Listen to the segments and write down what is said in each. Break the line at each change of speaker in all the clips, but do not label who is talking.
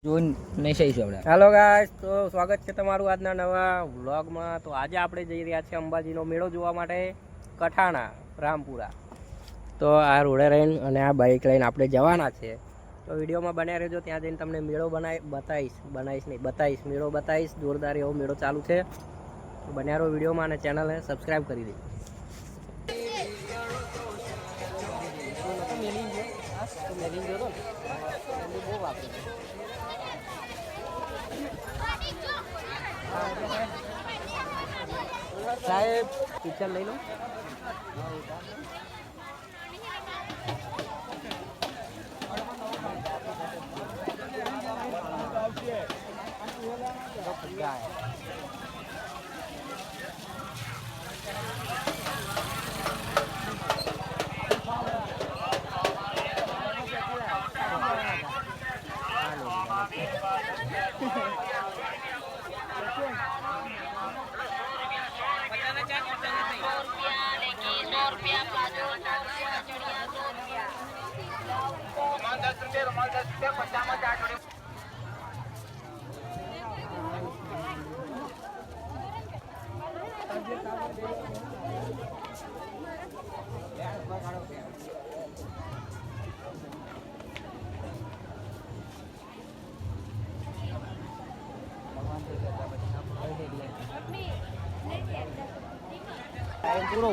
Hello guys, તો સ્વાગત છે તમારું આજના નવા વ્લોગમાં। તો આજે આપણે જઈ રહ્યા છીએ અંબાજીનો મેળો જોવા માટે, કઠાણા રામપુરા। તો આ રોડે રહીને અને આ બાઇક લઈને આપણે જવાના છે। તો વિડીયોમાં બન્યા રહેજો, ત્યાં જઈને તમને મેળો બતાવીશ મેળો બતાવીશ। જોરદાર એવો મેળો ચાલુ છે, તો બન્યા રહો વિડીયોમાં અને ચેનલને સબસ્ક્રાઈબ કરી દેજો। साहेब पिक्चर ले लो। પૂરો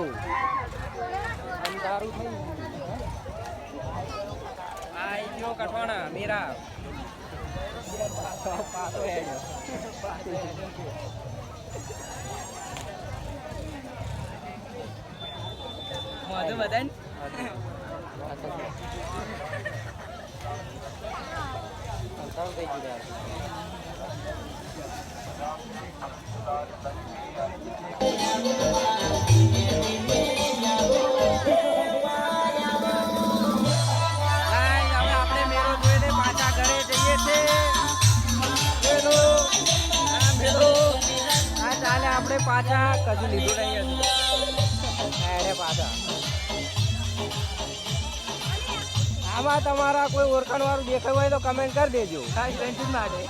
કઠવાણા મેરા પાછો હેડ્યો મોઢું બધાને આપણે પાછા કશું લીધું નહીં હતું પાછા આમાં તમારા કોઈ ઓળખાણ વાળું દેખાય હોય તો કમેન્ટ કરી દેજો ખાસ ફ્રેન્ડશીપ માટે।